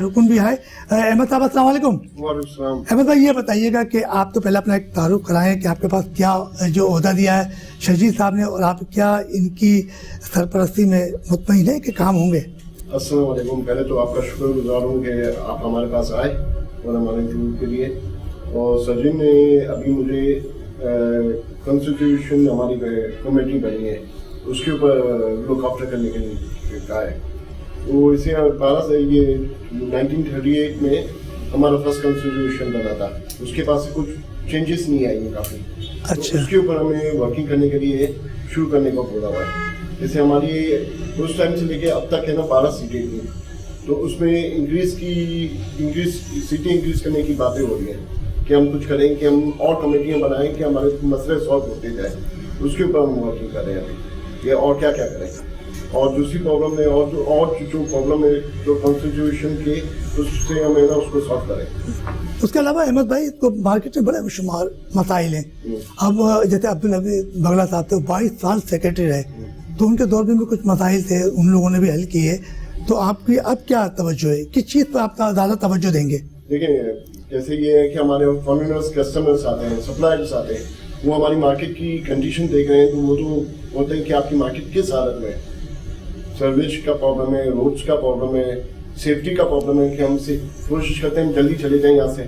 रुकन भी आए। अहमद साहब अस्सलाम वालेकुम। अहमद भाई ये बताइएगा कि आप तो पहले अपना एक तारुफ कराएं कि आपके पास क्या जो ओहदा दिया है शजीद साहब ने और आप क्या इनकी सरपरस्ती में मुतमईन है कि काम होंगे? अस्सलाम वालेकुम। पहले तो आपका शुक्रगुजार हूँ कि आप हमारे पास आए और हमारे इंटरव्यू के लिए, और सचिन ने अभी मुझे कॉन्स्टिट्यूशन हमारी कमेटी बनी है उसके ऊपर लुक आफ्टर करने के लिए कहा है। तो इसे 12 से ये 1938 में हमारा फर्स्ट कॉन्स्टिट्यूशन बना था, उसके पास से कुछ चेंजेस नहीं आई है काफ़ी। अच्छा। तो उसके ऊपर हमें वर्किंग करने के लिए शुरू करने का बोला हुआ है। जैसे हमारी उस टाइम से लेके अब तक है ना 12 सीटें थी, तो उसमें सीटें इंक्रीज करने की बातें हो रही हैं। कि हम कुछ करें, कि हम और कमेटियाँ बनाएं कि हमारे मसले सॉल्व होते जाए, उसके ऊपर हम वर्किंग कर रहे हैं अभी, ये और क्या क्या करें। और दूसरी प्रॉब्लम है, और जो प्रॉब्लम है जो कॉन्स्टिट्यूशन की, उससे हमें ना उसको सॉल्व करें। उसके अलावा अहमद भाई तो मार्केट में बड़े बेशुमार मसाइल हैं। अब जैसे अब्दुल हमीद बगला साहब थे, 22 साल सेक्रेटरी रहे, तो उनके दौर में भी कुछ मसाइल थे, उन लोगों ने भी हल किए। तो आपकी अब क्या तवज्जो है, किस चीज़ पर आप ज़्यादा तवज्जो देंगे? देखिए, जैसे ये है कि हमारे फॉरेनर्स कस्टमर्स आते हैं, सप्लायर्स आते हैं, वो हमारी मार्केट की कंडीशन देख रहे हैं, तो वो तो बोलते हैं कि आपकी मार्केट किस हालत में है। सर्विस का प्रॉब्लम है, रोड्स का प्रॉब्लम है, सेफ्टी का प्रॉब्लम है, कि हम से कोशिश करते हैं जल्दी चले जाएं यहाँ से,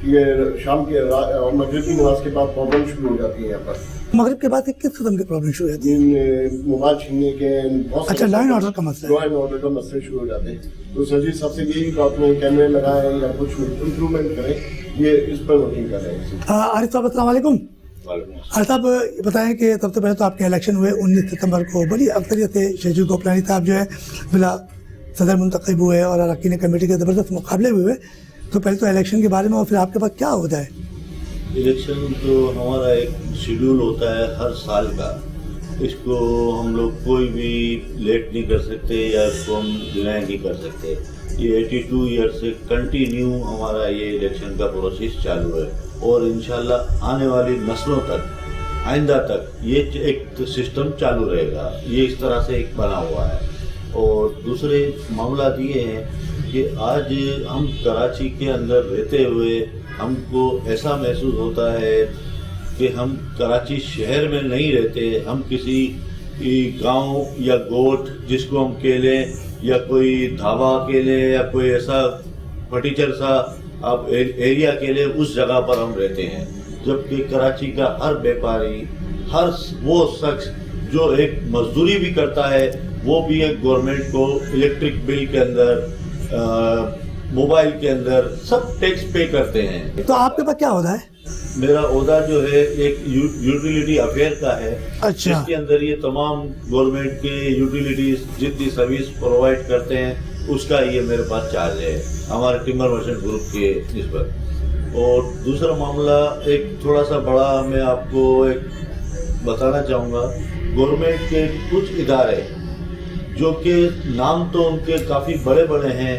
कि ये शाम के और मगरिब की नमाज के बाद प्रॉब्लम शुरू हो जाती है यहाँ पर। मगरिब के बाद किस किस्म की प्रॉब्लम शुरू हो जाती है? मोबाइल छीनने के बहुत अच्छा, लॉ एंड ऑर्डर का मसला है। लॉ एंड ऑर्डर का मसले शुरू हो जाते हैं। तो सर्जी साहब से यही बात में कैमरे लगाएं या कुछ इम्प्रूवमेंट करें, ये इस पर वर्किंग कर रहे हैं। आरिफ साहब अस्सलाम वालेकुम। आरिफ साहब बताएं कि सबसे पहले तो आपके इलेक्शन हुए 19 सितंबर को, बड़ी अक्सरियत से शहजूर गोपलानी साहब जो है बिला सदर मुंतखब हुए और अरकान कमेटी के ज़बरदस्त मुकाबले हुए। तो पहले तो इलेक्शन के बारे में, और फिर आपके पास क्या होता है? इलेक्शन तो हमारा एक शेड्यूल होता है हर साल का, इसको हम लोग कोई भी लेट नहीं कर सकते या इसको हम डिनाई नहीं कर सकते। ये 82 ईयर से कंटिन्यू हमारा ये इलेक्शन का प्रोसेस चालू है, और इंशाल्लाह आने वाली नस्लों तक, आइंदा तक ये एक सिस्टम चालू रहेगा। ये इस तरह से एक बना हुआ है। और दूसरे मामला ये हैं कि आज हम कराची के अंदर रहते हुए हमको ऐसा महसूस होता है कि हम कराची शहर में नहीं रहते, हम किसी गांव या गोठ जिसको हम केलें या कोई ढाबा केलें या कोई ऐसा फटीचर सा आप एरिया केलें, उस जगह पर हम रहते हैं। जबकि कराची का हर व्यापारी, हर वो शख्स जो एक मजदूरी भी करता है, वो भी एक गवर्नमेंट को इलेक्ट्रिक बिल के अंदर, मोबाइल के अंदर सब टैक्स पे करते हैं। तो आपके पास क्या होता है? मेरा ओहदा जो है एक यूटिलिटी अफेयर का है। अच्छा। इसके अंदर ये तमाम गवर्नमेंट के यूटिलिटीज जितनी सर्विस प्रोवाइड करते हैं उसका ये मेरे पास चार्ज है, हमारे टिम्बर मर्चेंट ग्रुप के निस्बत। और दूसरा मामला एक थोड़ा सा बड़ा मैं आपको एक बताना चाहूँगा। गवर्नमेंट के कुछ इदारे जो कि नाम तो उनके काफ़ी बड़े बड़े हैं,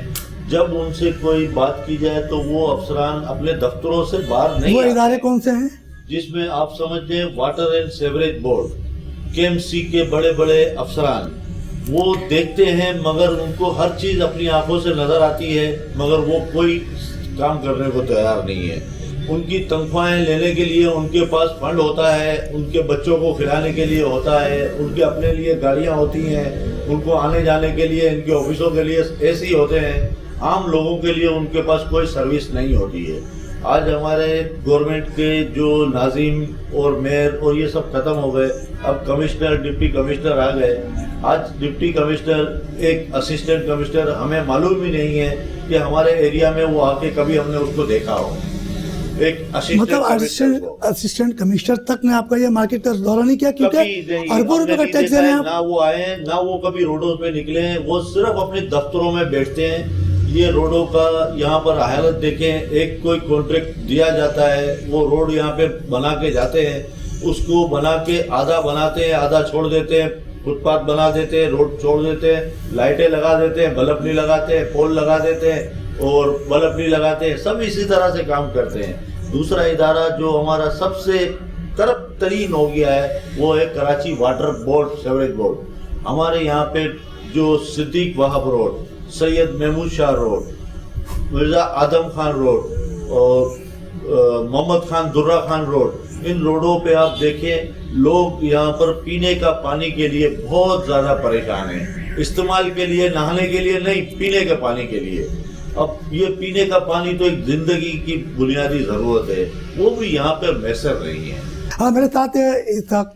जब उनसे कोई बात की जाए तो वो अफसरान अपने दफ्तरों से बाहर नहीं वो आते। इदारे कौन से हैं? जिसमें आप समझते हैं water and sewerage board, KMC के बड़े बड़े अफसरान, वो देखते हैं मगर उनको हर चीज अपनी आंखों से नजर आती है, मगर वो कोई काम करने को तैयार नहीं है। उनकी तनख्वाहें लेने के लिए उनके पास फंड होता है, उनके बच्चों को खिलाने के लिए होता है, उनके अपने लिए गाड़ियां होती हैं, उनको आने जाने के लिए इनके ऑफिसों के लिए एसी होते हैं। आम लोगों के लिए उनके पास कोई सर्विस नहीं होती है। आज हमारे गवर्नमेंट के जो नाजिम और मेयर और ये सब खत्म हो गए, अब कमिश्नर, डिप्टी कमिश्नर आ गए। आज डिप्टी कमिश्नर, एक असिस्टेंट कमिश्नर, हमें मालूम ही नहीं है कि हमारे एरिया में वो आके कभी हमने उसको देखा हो। एक मतलब असिस्टेंट कमिश्नर तक ने आपका ये मार्केट का दौरा नहीं किया, क्योंकि अरबों रुपए का टैक्स दे रहे हैं आप। ना वो आए, ना वो कभी रोडों पे निकले, वो सिर्फ अपने दफ्तरों में बैठते हैं। ये रोडों का यहाँ पर हालत देखें, एक कोई कॉन्ट्रैक्ट दिया जाता है, वो रोड यहाँ पे बना के जाते हैं, उसको बना के आधा बनाते हैं, आधा छोड़ देते हैं, फुटपाथ बना देते हैं, रोड छोड़ देते हैं, लाइटें लगा देते हैं, बल्ब नहीं लगाते हैं, पोल लगा देते हैं और बल्ब नहीं लगाते हैं, सब इसी तरह से काम करते हैं। दूसरा इदारा जो हमारा सबसे करप्ट तरीन हो गया है वो है Karachi water board, sewerage board. हमारे यहाँ पे जो सिद्दीक वहाब रोड, सैयद महमूद शाह रोड, मिर्जा आदम खान रोड और मोहम्मद खान दुर्रा खान रोड, इन रोडों पे आप देखें लोग यहाँ पर पीने का पानी के लिए बहुत ज्यादा परेशान हैं। इस्तेमाल के लिए, नहाने के लिए नहीं, पीने के पानी के लिए। अब ये पीने का पानी तो एक जिंदगी की बुनियादी जरूरत है, वो भी यहाँ पे मैसर नहीं है। हाँ, मेरे साथ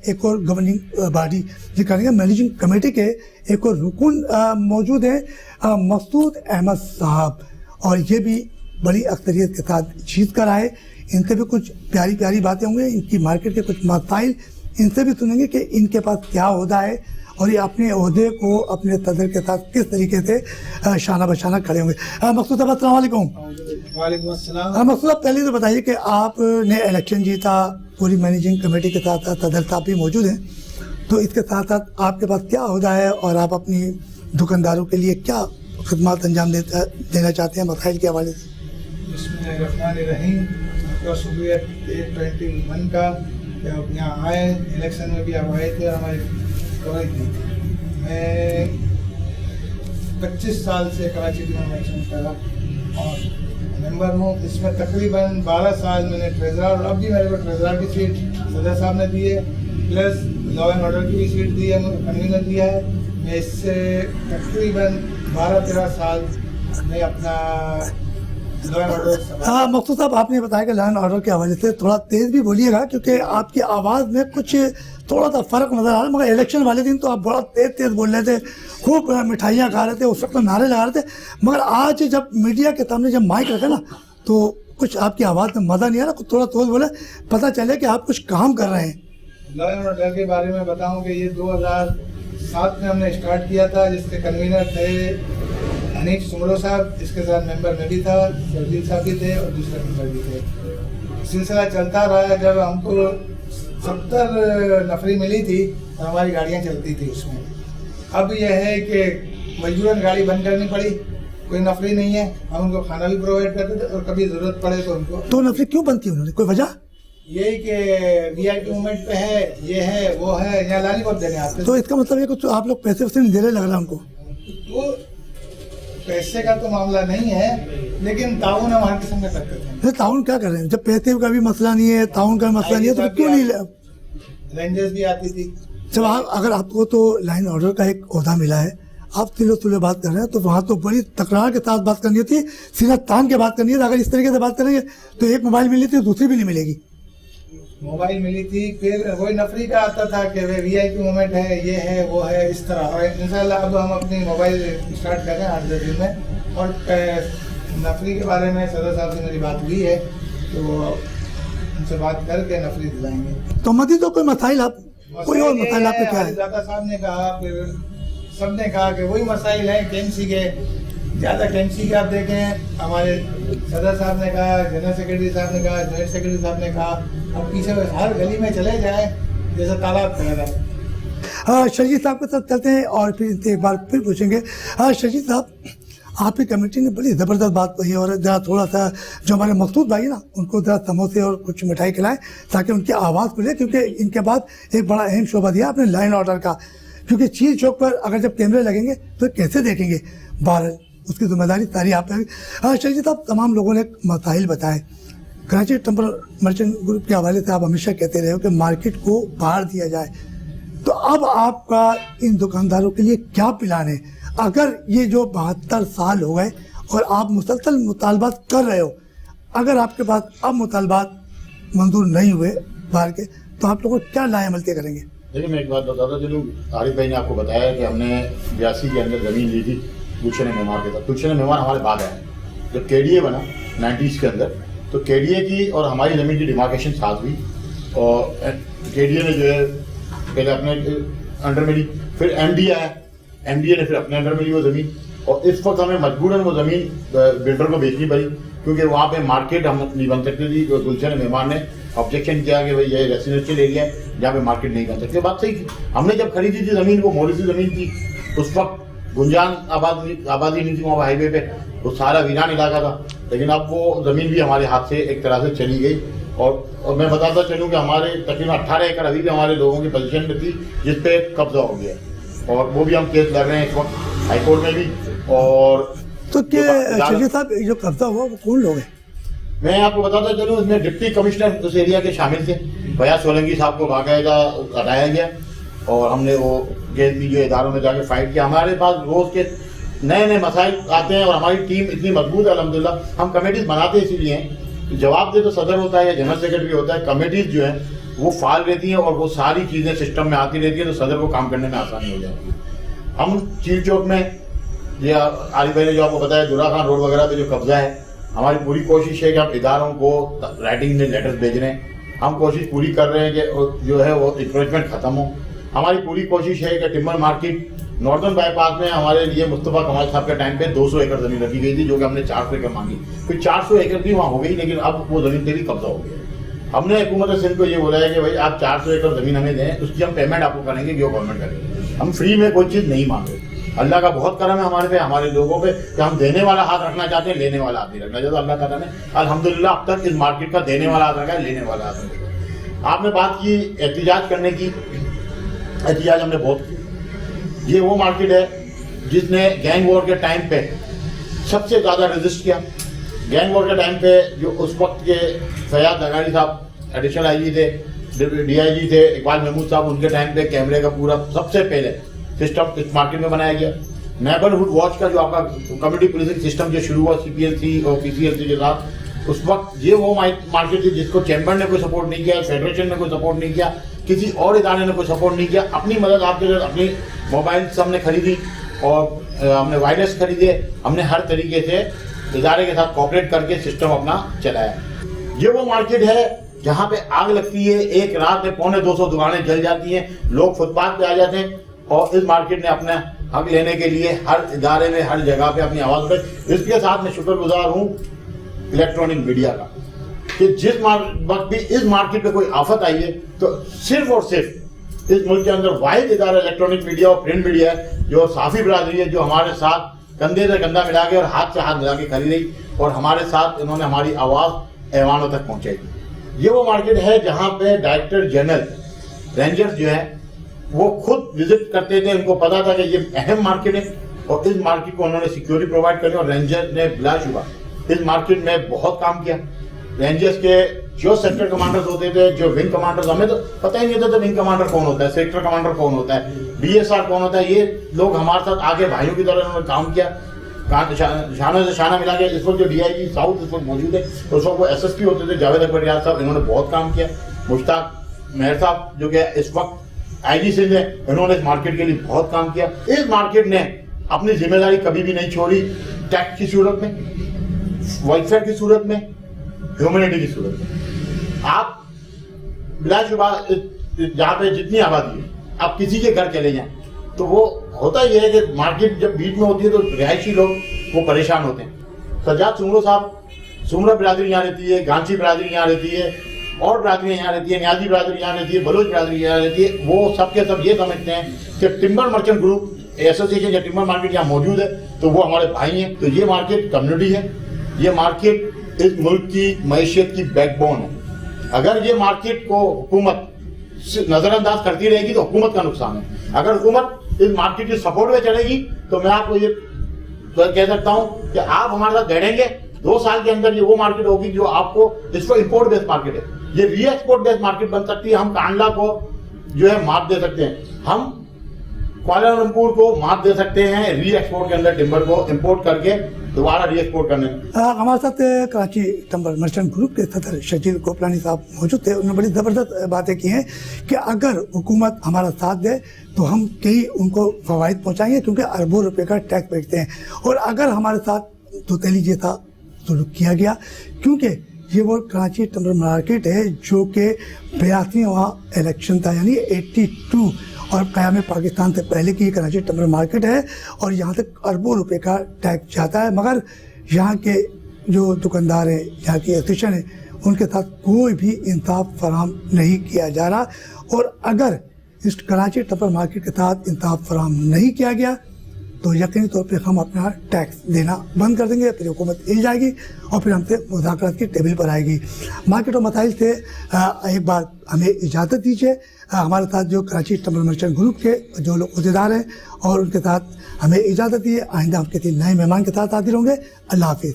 एक और गवर्निंग बॉडी जिसका मैनेजिंग कमेटी के एक और रुकन मौजूद है, मकसूद अहमद साहब, और ये भी बड़ी अक्सरियत के साथ जीत कर आए। इनसे भी कुछ प्यारी प्यारी बातें होंगी, इनकी मार्केट के कुछ मसाइल इनसे भी सुनेंगे कि इनके पास क्या होता है और ये अपने ओहदे को अपने सदर के साथ किस तरीके से शाना बशाना खड़े होंगे। मकसूद साहब अस्सलाम वालेकुम। वालेकुम अस्सलाम। हाँ मकसूद साहब, पहले तो बताइए कि आपने इलेक्शन जीता, पूरी मैनेजिंग कमेटी के साथ साथ सदर साहब भी मौजूद हैं, तो इसके साथ साथ आपके पास क्या ओहदा है और आप अपनी दुकानदारों के लिए क्या खदमात अंजाम देना चाहते हैं मसाइल के हवाले से? बिस्मिल्लाहिर्रहमानिर्रहीम। आपका शुक्रिया 21 का कि आप यहाँ आए, इलेक्शन में भी आप आए थे और हमारी कवरेज की थी। मैं 25 साल से कराची में इलेक्शन करा और मेंबर हूँ। इसमें तकरीबन 12 साल मैंने ट्रेजरर, और अब भी मेरे को ट्रेजरर की सीट सदर साहब ने दी है, प्लस लॉ एंड ऑर्डर की भी सीट दी है, कन्वीनर दिया है। मैं इससे तकरीबन 12-13 साल में अपना लॉ एंड ऑर्डर। हाँ मकसूद साहब, आपने बताया कि लॉ एंड ऑर्डर के हवाले से थोड़ा तेज़ भी बोलिएगा, क्योंकि आपकी आवाज़ में कुछ थोड़ा सा फ़र्क नज़र आ रहा है। मगर इलेक्शन वाले दिन तो आप बड़ा तेज़ बोल रहे थे, खूब मिठाइयाँ खा रहे थे, उस वक्त तो नारे लगा रहे थे, मगर आज जब मीडिया के सामने जब माइक रखे ना तो कुछ आपकी आवाज़ में मज़ा नहीं आ रहा, कुछ थोड़ा तेज़ बोले, पता चले कि आप कुछ काम कर रहे हैं। लॉ एंड ऑर्डर के बारे में बताऊं कि ये 2007 में हमने स्टार्ट किया था, जिसके कन्वीनर थे हनीफ सुमरो साहब, इसके साथ मेंबर में भी था, सरजील साहब भी थे और दूसरे मेंबर भी थे। सिलसिला चलता रहा। जब हमको 70 नफरी मिली थी तो हमारी गाड़ियाँ चलती थी उसमें। अब यह है कि मजबूरन गाड़ी बंद करनी पड़ी, कोई नफरी नहीं है, हम उनको खाना भी प्रोवाइड करते थे और कभी ज़रूरत पड़े तो उनको। तो नफरी क्यों बंद की उन्होंने, कोई वजह? यही कि VIP मूवमेंट पे है, ये है वो है, यहाँ लाली बहुत देने आते। तो इसका मतलब ये कुछ आप लोग पैसे वैसे नहीं दे रहे लग रहा है हमको। वो पैसे का तो मामला नहीं है, लेकिन ताउन हम हर किस्म का करते थे। तो ताउन क्या कर रहे हैं? जब पैसे का भी मसला नहीं है, ताउन का मसला नहीं है, तो क्यों नहीं? रेंजर्स भी आती थी। जब अगर आपको तो लाइन ऑर्डर का एक ओहदा मिला है, आप तिलो बात कर रहे हैं, तो वहाँ तो बड़ी तकरार के साथ बात करनी होती है, सीधा तान के बात करनी है। अगर इस तरीके से बात करेंगे तो एक मोबाइल मिली थी, दूसरी भी नहीं मिलेगी। मोबाइल मिली थी, फिर वही नफरी का आता था कि VIP मूवमेंट है, ये है वो है, इस तरह। और इंशाल्लाह अब हम अपनी मोबाइल स्टार्ट कर रहे हैं 8-10 दिन में। और नफरी के बारे में सदर साहब से मेरी बात हुई है, तो उनसे बात करके नफरी दिलाएंगे। तो मजीद तो कोई मसाइल आप, कोई और मसाइल आपके क्या है? दादा साहब ने कहा, फिर सब ने कहा कि वही मसाइल हैं KMC के, ज़्यादा KMC के। आप देखें हमारे सदर साहब ने कहा, जनरल सेक्रेटरी साहब ने कहा, जॉइंट सेक्रेटरी साहब ने कहा, अब पीछे हर गली में चले जाए जैसे तालाब पैदा है। हाँ, शर्जील साहब के साथ चलते हैं और फिर इनसे एक बार फिर पूछेंगे। हाँ शर्जील साहब, आपकी कमेटी ने बड़ी ज़बरदस्त बात कही, और ज़रा थोड़ा सा जो हमारे मकसूद भाई ना, उनको ज़रा समोसे और कुछ मिठाई खिलाएं ताकि उनकी आवाज़ खुले, क्योंकि इनके बाद एक बड़ा अहम शोबा दिया आपने लाइन ऑर्डर का, क्योंकि चील चौक पर अगर जब कैमरे लगेंगे तो कैसे देखेंगे बाहर, उसकी जिम्मेदारी सारी आप पे। हाँ शर्जील साहब, तमाम लोगों ने मसाइल बताए। कराची टेम्पर मर्चेंट ग्रुप के हवाले से आप हमेशा कहते रहे हो कि मार्केट को बाहर दिया जाए, तो अब आपका इन दुकानदारों के लिए क्या प्लान है? अगर ये जो 72 साल हो गए और आप मुसलसल मुतालबात कर रहे हो, अगर आपके पास अब मुतालबात मंजूर नहीं हुए बाहर के, तो आप लोग क्या लाए अमल करेंगे? देखिए, मैं एक बात बताता चलूँ। आरिफ भाई ने आपको बताया कि हमने 82 के अंदर ज़मीन ली थी गुलशन मेहमान के साथ। गुलशन मेहमान हमारे बाद आए, जब KDA बना 90s के अंदर, तो KDA की और हमारी ज़मीन की डिमार्केशन साथ हुई, और KDA ने जो है पहले अपने अंडर में ली, फिर MDA आया, MDA ने फिर अपने अंडर में ली वो ज़मीन, और इस वक्त हमें मजबूरन वो ज़मीन बिल्डर को बेचनी पड़ी, क्योंकि वहाँ पे मार्केट हम नहीं बन सकती थी। तो गुलशन मेहमान ने ऑब्जेक्शन किया कि भाई ये रेसिडेंशियल एरिया है, जहाँ पे मार्केट नहीं बन सकती। बात सही थी। हमने जब खरीदी थी ज़मीन, वो मोरी सी ज़मीन थी, उस वक्त गुंजान आबादी नहीं थी वहाँ हाईवे पे, वो सारा वीरान इलाका था। लेकिन अब वो ज़मीन भी हमारे हाथ से एक तरह से चली गई, और मैं बताता चलूँ कि हमारे तकरीबन 18 एकड़ अभी भी हमारे लोगों की पोजीशन में थी, जिस पे कब्जा हो गया, और वो भी हम केस लड़ रहे हैं इस वक्त हाई कोर्ट में भी। और तो क्या शर्जील साहब, जो कब्जा हुआ वो कौन लोग हैं? मैं आपको बताता चलूँ, इसमें डिप्टी कमिश्नर उस एरिया के शामिल थे, फयाज सोलंकी साहब को बाकायदा हटाया गया, और हमने वो केस भी जो इदारों में जाके फाइट किया। हमारे पास रोज़ के नए नए मसाइल आते हैं, और हमारी टीम इतनी मजबूत है अल्हम्दुलिल्लाह। हम कमेटीज़ बनाते इसलिए हैं, जवाब दे तो सदर होता है या जनरल सेक्रेटरी होता है, कमेटीज़ जो हैं वो फाल रहती हैं, और वो सारी चीज़ें सिस्टम में आती रहती हैं, तो सदर को काम करने में आसानी हो जाती है। हम चील चौक में, ये आरिफ भाई ने जो आपको बताया, दुरा खान रोड वगैरह पे जो कब्जा है, हमारी पूरी कोशिश है कि आप इदारों को राइटिंग में लेटर्स भेज रहे हैं। हम कोशिश पूरी कर रहे हैं कि जो है वो इंक्रोचमेंट ख़त्म हो। हमारी पूरी कोशिश है कि टिम्बर मार्केट नॉर्दर्न बाईपास में हमारे लिए मुस्तफ़ा कमाल साहब के टाइम पे 200 एकड़ जमीन रखी गई थी, जो कि हमने 400 एकड़ मांगी, फिर 400 एकड़ भी वहाँ हो गई, लेकिन अब वो जमीन पे भी कब्जा हो गया। हमने हुकूमत सिंध को ये बोला है कि भाई आप 400 एकड़ जमीन हमें दें, उसकी हम पेमेंट आपको करेंगे, जो गवर्नमेंट करेगी। हम फ्री में कोई चीज़ नहीं मांग रहे। अल्लाह का बहुत करम है हमारे पे, हमारे लोगों पे, कि हम देने वाला हाथ रखना चाहते हैं, लेने वाला हाथ नहीं रखना चाहते। अल्लाह ताला ने अल्हम्दुलिल्लाह अब तक इस मार्केट का देने वाला हाथ रखा है, लेने वाला हाथ नहीं रखा। आपने बात की एहतिजाज करने की, एहतिजाज हमने बहुत की। ये वो मार्केट है जिसने गैंग वॉर के टाइम पे सबसे ज़्यादा रेजिस्ट किया। गैंग वॉर के टाइम पे जो उस वक्त के फयाद नगारी साहब एडिशनल आई जी थे, DIG थे, इकबाल महमूद साहब, उनके टाइम पे कैमरे का पूरा सबसे पहले सिस्टम इस मार्केट में बनाया गया। नेबरहुड वॉच का जो आपका कम्युनिटी पुलिसिंग सिस्टम जो शुरू हुआ CPLC और PCLC के साथ, उस वक्त ये वो मार्केट थी जिसको चैम्बर ने कोई सपोर्ट नहीं किया, फेडरेशन ने कोई सपोर्ट नहीं किया, किसी और इदारे ने कोई सपोर्ट नहीं किया। अपनी मदद आपके लिए अपनी मोबाइल हमने खरीदी और हमने वायरलेस खरीदे, हमने हर तरीके से इदारे के साथ कोऑपरेट करके सिस्टम अपना चलाया। ये वो मार्केट है जहाँ पे आग लगती है, एक रात में 250 दुकानें जल जाती हैं, लोग फुटपाथ पे आ जाते हैं, और इस मार्केट ने अपना हक लेने के लिए हर इदारे में, हर जगह पे अपनी आवाज़ उठाई। इसके साथ मैं शुक्रगुजार हूँ इलेक्ट्रॉनिक मीडिया का, कि जिस वक्त भी इस मार्केट पे कोई आफत आई है, तो सिर्फ और सिर्फ इस मुल्क के अंदर वाहिद इदारा इलेक्ट्रॉनिक मीडिया और प्रिंट मीडिया है, जो साफी बिरादरी है, जो हमारे साथ कंधे से कंधा मिला के और हाथ से हाथ मिला के खड़ी रही, और हमारे साथ इन्होंने हमारी आवाज़ ऐवानों तक पहुँचाई। ये वो मार्केट है जहाँ पे डायरेक्टर जनरल रेंजर्स जो है वो खुद विजिट करते थे, उनको पता था कि ये अहम मार्केट है, और इस मार्केट को उन्होंने सिक्योरिटी प्रोवाइड करी, और रेंजर ने बिलाशुबा इस मार्केट में बहुत काम किया। रेंजर्स के जो सेक्टर कमांडर्स होते थे, जो विंग कमांडर्स, हमें तो पता ही नहीं था विंग कमांडर कौन होता है, सेक्टर कमांडर कौन होता है, BSR कौन होता है। ये लोग हमारे साथ आगे भाइयों की तरह उन्होंने काम किया, शाना से शाना मिला के। इस वक्त जो DIG साउथ इस वक्त मौजूद है, उस वक्त वो SSP होते थे जावेद अकबर रियाज साहब, इन्होंने बहुत काम किया। मुश्ताक मेहर साहब जो कि इस वक्त IG सिंध है, इन्होंने इस मार्केट के लिए बहुत काम किया। इस मार्केट ने अपनी जिम्मेदारी कभी भी नहीं छोड़ी, टैक्स की सूरत में, वेलफेयर की सूरत में, ह्यूमैनिटी की सूरत में। आप बिलाशुबा जहाँ पे जितनी आबादी है, आप किसी के घर चले जाएं, तो वो होता ही है कि मार्केट जब बीच में होती है तो रिहायशी लोग वो परेशान होते हैं। सज्जाद सुमरो साहब, सुमरा बिरादरी यहाँ रहती है, गांची बिरादरी यहाँ रहती है, और बिरादरियाँ यहाँ रहती है, न्याजी बिरादरी यहाँ रहती है, बलोच बिरादरी यहाँ रहती है। वो सबके सब ये समझते हैं कि टिम्बर मर्चेंट ग्रुप एसोसिएशन या टिम्बर मार्केट यहाँ मौजूद है, तो वो हमारे भाई हैं। तो ये मार्केट कम्युनिटी है, ये मार्केट इस मुल्क की मईशत की बैकबोन है। अगर ये मार्केट को हुकूमत नजरअंदाज करती रहेगी तो हुकूमत का नुकसान है। अगर हुकूमत इस मार्केट की सपोर्ट में चलेगी तो मैं आपको ये कह सकता हूँ कि आप हमारे साथ बैठेंगे, 2 साल के अंदर ये वो मार्केट होगी जो आपको, इसको इंपोर्ट बेस्ड मार्केट है, ये री एक्सपोर्ट बेस्ड मार्केट बन सकती है। हम कांडला को जो है मात दे सकते हैं, हम कुआलालंपुर को मात दे सकते हैं री एक्सपोर्ट के अंदर टिम्बर को इंपोर्ट करके दोबारा री एक्सपोर्ट करने। हमारे साथ कराची टिम्बर मर्चेंट ग्रुप के सदर शजील गोपलानी साहब मौजूद थे। उन्होंने बड़ी ज़बरदस्त बातें की हैं कि अगर हुकूमत हमारा साथ दे तो हम कई उनको फ़वाइद पहुँचाएंगे, क्योंकि अरबों रुपए का टैक्स बैठते हैं, और अगर हमारे साथ तोतेली जैसा सुलूक किया गया, क्योंकि ये वो कराची टिम्बर मार्केट है जो कि 82वां इलेक्शन था, यानी 82 और क़याम पाकिस्तान से पहले की कराची टिम्बर मार्केट है, और यहाँ तक अरबों रुपए का टैक्स जाता है। मगर यहाँ के जो दुकानदार हैं, यहाँ की एसोसिएशन है, उनके साथ कोई भी इंसाफ फराहम नहीं किया जा रहा, और अगर इस कराची टिम्बर मार्केट के साथ इंसाफ फराहम नहीं किया गया तो यकीनी तौर पे हम अपना टैक्स देना बंद कर देंगे, फिर हुकूमत हिल जाएगी और फिर हमसे मुज़ाकरात की टेबल पर आएगी। मार्केट और मसाइल से एक बार हमें इजाज़त दीजिए। हमारे साथ जो कराची टिम्बर मर्चेंट ग्रुप के जो लोग अहदेदार हैं और उनके साथ हमें इजाज़त दिए। आइंदा हम किसी नए मेहमान के साथ हाजिर होंगे। अल्लाह हाफिज़।